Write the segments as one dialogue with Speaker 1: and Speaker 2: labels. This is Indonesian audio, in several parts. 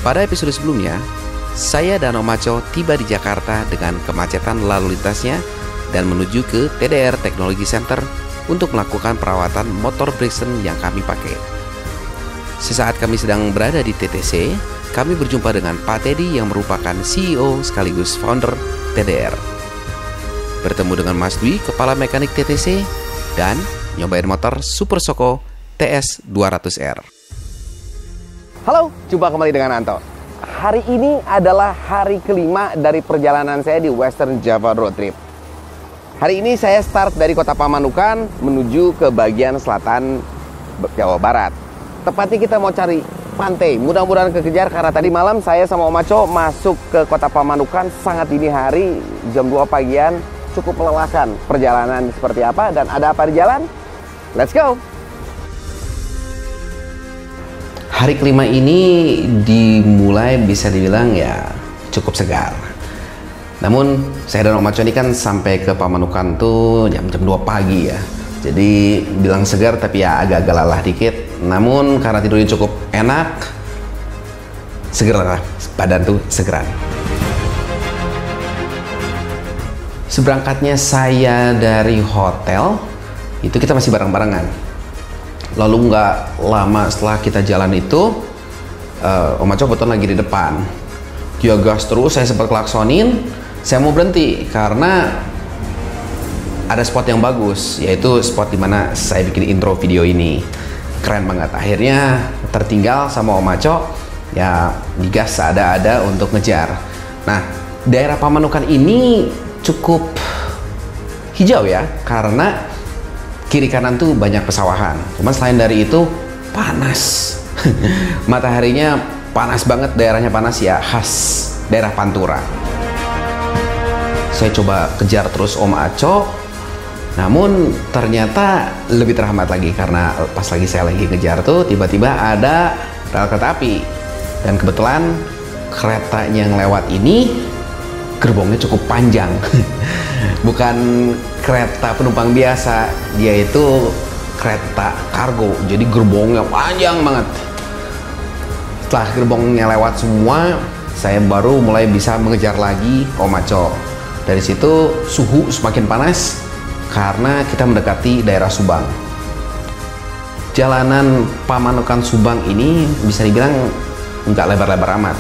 Speaker 1: Pada episode sebelumnya, saya dan Om Maco tiba di Jakarta dengan kemacetan lalu lintasnya dan menuju ke TDR Technology Center untuk melakukan perawatan motor Brixton yang kami pakai. Sesaat kami sedang berada di TTC, kami berjumpa dengan Pak Teddy yang merupakan CEO sekaligus founder TDR. Bertemu dengan Mas Dwi, kepala mekanik TTC, dan nyobain motor Super Shoko TS 200R.
Speaker 2: Halo, jumpa kembali dengan Anto. Hari ini adalah hari kelima dari perjalanan saya di Western Java Road Trip. Hari ini saya start dari kota Pamanukan menuju ke bagian selatan Jawa Barat. Tepatnya kita mau cari pantai. Mudah-mudahan kekejar karena tadi malam saya sama Om Maco masuk ke kota Pamanukan sangat dini hari, jam 2 pagian. Cukup melelahkan. Perjalanan seperti apa dan ada apa di jalan? Let's go!
Speaker 1: Hari kelima ini dimulai bisa dibilang ya cukup segar. Namun saya dan Om Maco ini kan sampai ke Pamanukan tuh jam 2 pagi ya. Jadi bilang segar tapi ya agak-agak lelah dikit. Namun karena tidurnya cukup enak, seger lah, badan tuh segeran. Seberangkatnya saya dari hotel, itu kita masih bareng-barengan. Lalu nggak lama setelah kita jalan itu, Om Maco kebetulan lagi di depan. Dia gas terus, saya sempat klaksonin. Saya mau berhenti karena ada spot yang bagus, yaitu spot dimana saya bikin intro video ini. Keren banget. Akhirnya tertinggal sama Om Maco, ya digas ada untuk ngejar. Nah, daerah Pamanukan ini cukup hijau ya, karena kiri kanan tuh banyak pesawahan. Cuman selain dari itu panas. Mataharinya panas banget, daerahnya panas ya, khas daerah Pantura. Saya coba kejar terus Om Maco, namun ternyata lebih terhambat lagi karena pas lagi saya lagi ngejar tuh tiba-tiba ada rel kereta api. Dan kebetulan keretanya yang lewat ini gerbongnya cukup panjang. Bukan kereta penumpang biasa, dia itu kereta kargo, jadi gerbongnya panjang banget. Setelah gerbongnya lewat semua, saya baru mulai bisa mengejar lagi Om Maco. Dari situ suhu semakin panas karena kita mendekati daerah Subang. Jalanan Pamanukan Subang ini bisa dibilang nggak lebar-lebar amat,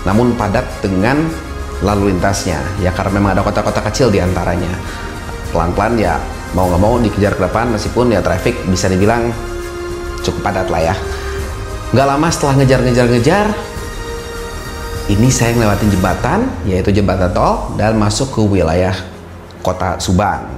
Speaker 1: namun padat dengan lalu lintasnya ya, karena memang ada kota-kota kecil di antaranya. Pelan-pelan ya mau nggak mau dikejar ke depan, meskipun ya traffic bisa dibilang cukup padat lah ya. Nggak lama setelah ngejar, ini saya ngelewatin jembatan, yaitu jembatan tol, dan masuk ke wilayah kota Subang.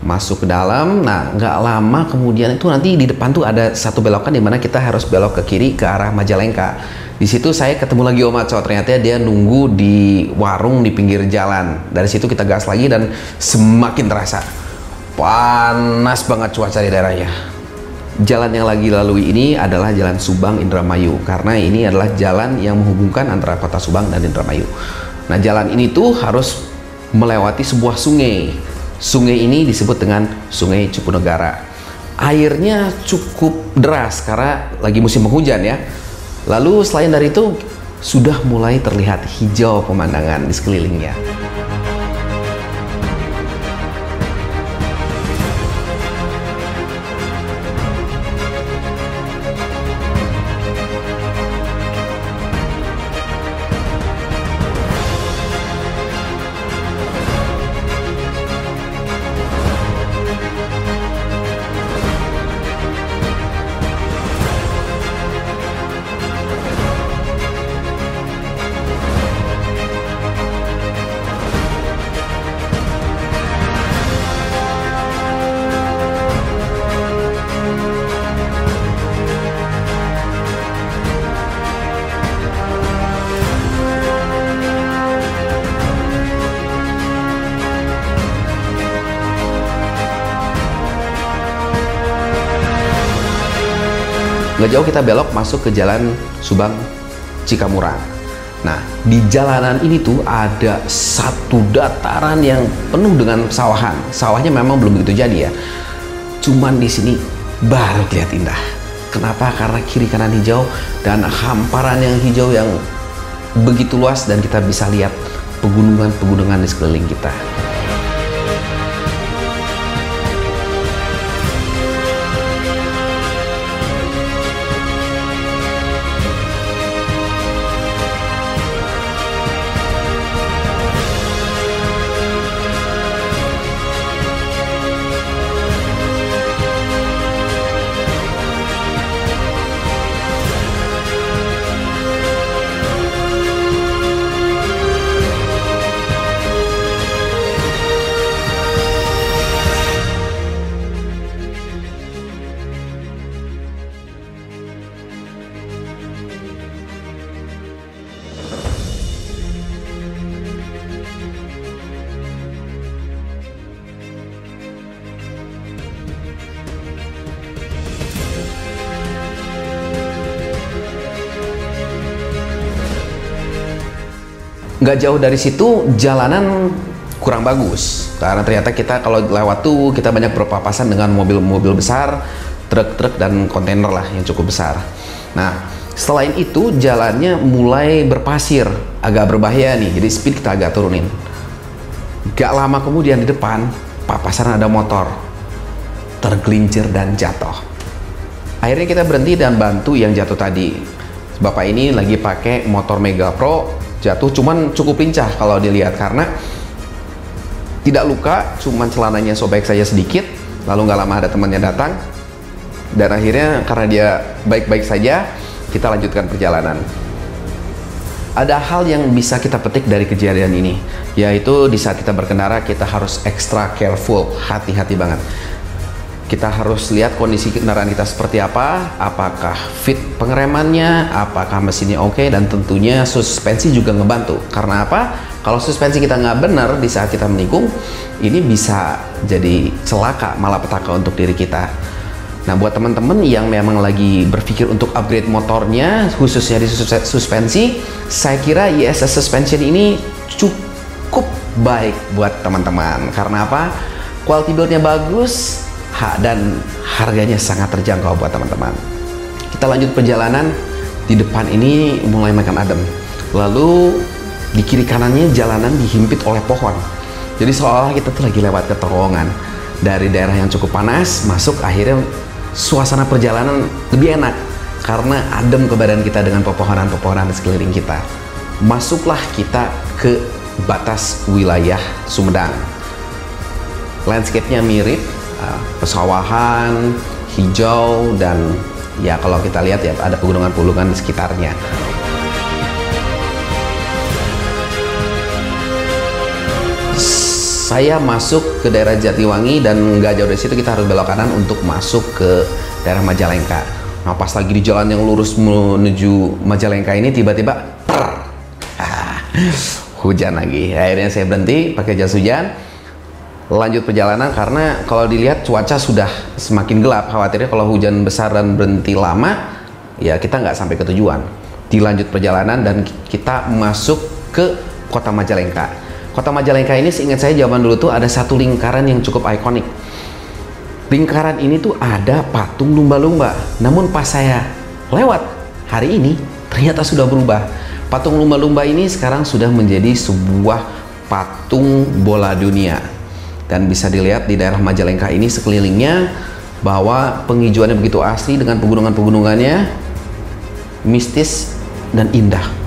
Speaker 1: Masuk ke dalam, nah nggak lama kemudian itu nanti di depan tuh ada satu belokan dimana kita harus belok ke kiri ke arah Majalengka. Di situ saya ketemu lagi Om Maco, ternyata dia nunggu di warung di pinggir jalan. Dari situ kita gas lagi dan semakin terasa panas banget cuaca di daerahnya. Jalan yang lagi lalui ini adalah Jalan Subang Indramayu, karena ini adalah jalan yang menghubungkan antara kota Subang dan Indramayu. Nah, jalan ini tuh harus melewati sebuah sungai. Sungai ini disebut dengan Sungai Cipunegara. Airnya cukup deras karena lagi musim penghujan ya. Lalu selain dari itu sudah mulai terlihat hijau pemandangan di sekelilingnya. Nggak jauh kita belok masuk ke jalan Subang Cikamurang. Nah, di jalanan ini tuh ada satu dataran yang penuh dengan sawahan. Sawahnya memang belum begitu jadi ya. Cuman di sini baru terlihat indah. Kenapa? Karena kiri kanan hijau dan hamparan yang hijau yang begitu luas, dan kita bisa lihat pegunungan-pegunungan di sekeliling kita. Nggak jauh dari situ jalanan kurang bagus, karena ternyata kita kalau lewat tuh kita banyak berpapasan dengan mobil-mobil besar, truk-truk dan kontainer lah yang cukup besar. Nah, selain itu jalannya mulai berpasir, agak berbahaya nih, jadi speed kita agak turunin. Gak lama kemudian di depan papasan ada motor, tergelincir dan jatuh. Akhirnya kita berhenti dan bantu yang jatuh tadi. Bapak ini lagi pakai motor Mega Pro, jatuh cuman cukup lincah kalau dilihat, karena tidak luka, cuman celananya sobek saja sedikit. Lalu nggak lama ada temannya datang, dan akhirnya karena dia baik-baik saja, kita lanjutkan perjalanan. Ada hal yang bisa kita petik dari kejadian ini, yaitu di saat kita berkendara kita harus extra careful, hati-hati banget. Kita harus lihat kondisi kendaraan kita seperti apa, apakah fit pengeremannya, apakah mesinnya oke, dan tentunya suspensi juga ngebantu. Karena apa? Kalau suspensi kita nggak benar di saat kita menikung, ini bisa jadi celaka, malapetaka untuk diri kita. Nah, buat teman-teman yang memang lagi berpikir untuk upgrade motornya, khususnya di suspensi, saya kira ISS Suspension ini cukup baik buat teman-teman. Karena apa? Quality build-nya bagus, dan harganya sangat terjangkau buat teman-teman. Kita lanjut perjalanan. Di depan ini mulai makan adem, lalu di kiri kanannya jalanan dihimpit oleh pohon. Jadi seolah kita tuh lagi lewat ke terowongan dari daerah yang cukup panas masuk, akhirnya suasana perjalanan lebih enak karena adem ke badan kita dengan pepohonan-pepohonan di sekeliling kita. Masuklah kita ke batas wilayah Sumedang. Landscape-nya mirip, pesawahan, hijau, dan ya kalau kita lihat ya ada pegunungan-pegunungan di sekitarnya. Saya masuk ke daerah Jatiwangi, dan nggak jauh dari situ kita harus belok kanan untuk masuk ke daerah Majalengka. Nah, pas lagi di jalan yang lurus menuju Majalengka ini tiba-tiba hujan lagi. Akhirnya saya berhenti pakai jas hujan, lanjut perjalanan karena kalau dilihat cuaca sudah semakin gelap. Khawatirnya kalau hujan besar dan berhenti lama, ya kita nggak sampai ke tujuan. Dilanjut perjalanan dan kita masuk ke kota Majalengka. Kota Majalengka ini seingat saya zaman dulu tuh ada satu lingkaran yang cukup ikonik. Lingkaran ini tuh ada patung lumba-lumba. Namun pas saya lewat hari ini ternyata sudah berubah. Patung lumba-lumba ini sekarang sudah menjadi sebuah patung bola dunia. Dan bisa dilihat di daerah Majalengka ini sekelilingnya bahwa penghijauannya begitu asli dengan pegunungan-pegunungannya mistis dan indah.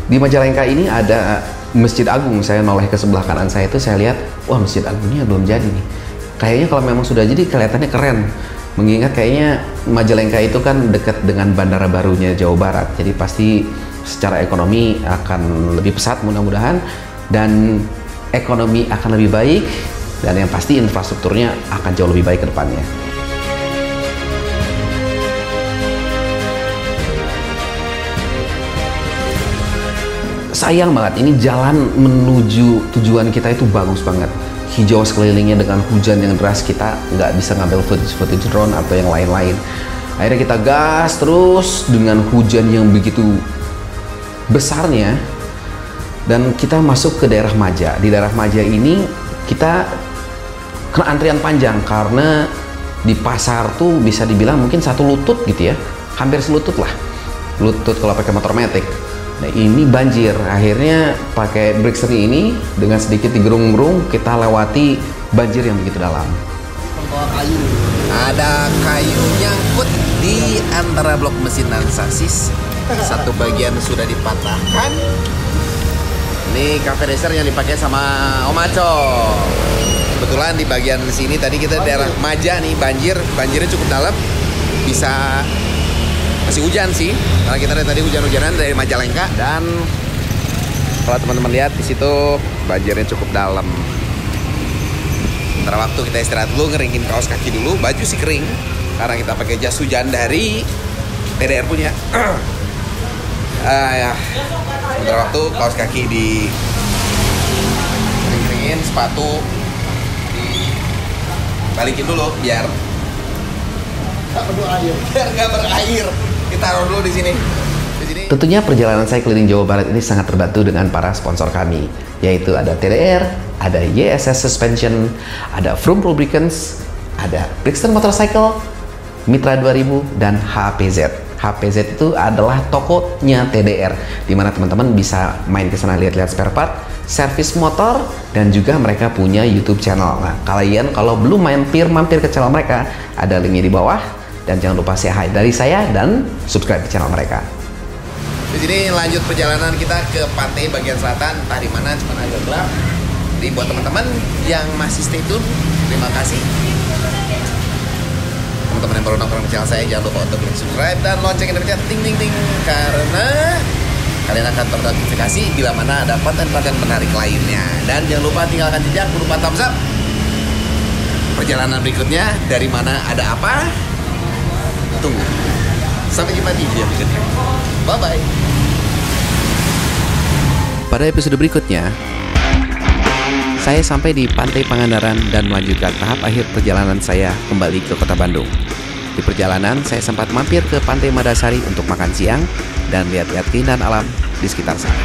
Speaker 1: Di Majalengka ini ada Masjid Agung. Saya noleh ke sebelah kanan saya itu, saya lihat, wah Masjid Agungnya belum jadi nih. Kayaknya kalau memang sudah jadi kelihatannya keren. Mengingat kayaknya Majalengka itu kan dekat dengan bandara barunya Jawa Barat. Jadi pasti secara ekonomi akan lebih pesat mudah-mudahan. Dan ekonomi akan lebih baik. Dan yang pasti infrastrukturnya akan jauh lebih baik ke depannya. sayang banget, ini jalan menuju tujuan kita itu bagus banget. Hijau sekelilingnya dengan hujan yang deras, kita nggak bisa ngambil footage drone atau yang lain-lain. Akhirnya kita gas terus dengan hujan yang begitu besarnya. Dan kita masuk ke daerah Maja. Di daerah Maja ini kita kena antrian panjang karena di pasar tuh bisa dibilang mungkin satu lutut gitu ya. Hampir selutut lah. Lutut kalau pakai motor matic. Nah ini banjir, akhirnya pakai Brixton ini dengan sedikit digerung-gerung kita lewati banjir yang begitu dalam.
Speaker 2: Membawa kayu. Ada kayu nyangkut di antara blok mesin dan sasis. Satu bagian sudah dipatahkan. Ini cafe racer yang dipakai sama Om Aco. Kebetulan di bagian sini tadi kita daerah Maja nih banjirnya cukup dalam. Bisa masih hujan sih, karena kita dari tadi hujan-hujanan dari Majalengka, dan kalau teman-teman lihat di situ banjirnya cukup dalam. Sementara waktu kita istirahat dulu, ngeringin kaos kaki dulu, baju sih kering karena kita pakai jas hujan dari TDR punya. Ya. Sementara waktu kaos kaki di keringin, sepatu dibalikin dulu biar nggak berair. Kita taruh dulu di sini.
Speaker 1: Tentunya perjalanan saya keliling Jawa Barat ini sangat terbantu dengan para sponsor kami, yaitu ada TDR, ada YSS Suspension, ada Vroom Lubricants, ada Brixton Motorcycle, Mitra 2000, dan HPZ. HPZ itu adalah tokonya TDR, di mana teman-teman bisa main ke sana lihat-lihat spare part, servis motor, dan juga mereka punya YouTube channel. Nah, kalian kalau belum mampir ke channel mereka, ada linknya di bawah. Dan jangan lupa say hi dari saya dan subscribe di channel mereka.
Speaker 2: Di sini lanjut perjalanan kita ke pantai bagian selatan, entah di mana, cuma agak gelap. Jadi buat teman-teman yang masih stay tune, terima kasih. Teman-teman yang baru nongkrong di channel saya, jangan lupa untuk klik subscribe dan loncengin terkecil ting ting ting, karena kalian akan ternotifikasi bila mana ada konten-konten menarik lainnya. Dan jangan lupa tinggalkan jejak berupa thumbs up. Perjalanan berikutnya dari mana ada apa? Tunggu. Sampai jumpa di video berikutnya. Bye-bye.
Speaker 1: Pada episode berikutnya, saya sampai di Pantai Pangandaran dan melanjutkan tahap akhir perjalanan saya kembali ke kota Bandung. Di perjalanan, saya sempat mampir ke Pantai Madasari untuk makan siang dan lihat-lihat keindahan alam di sekitar sana.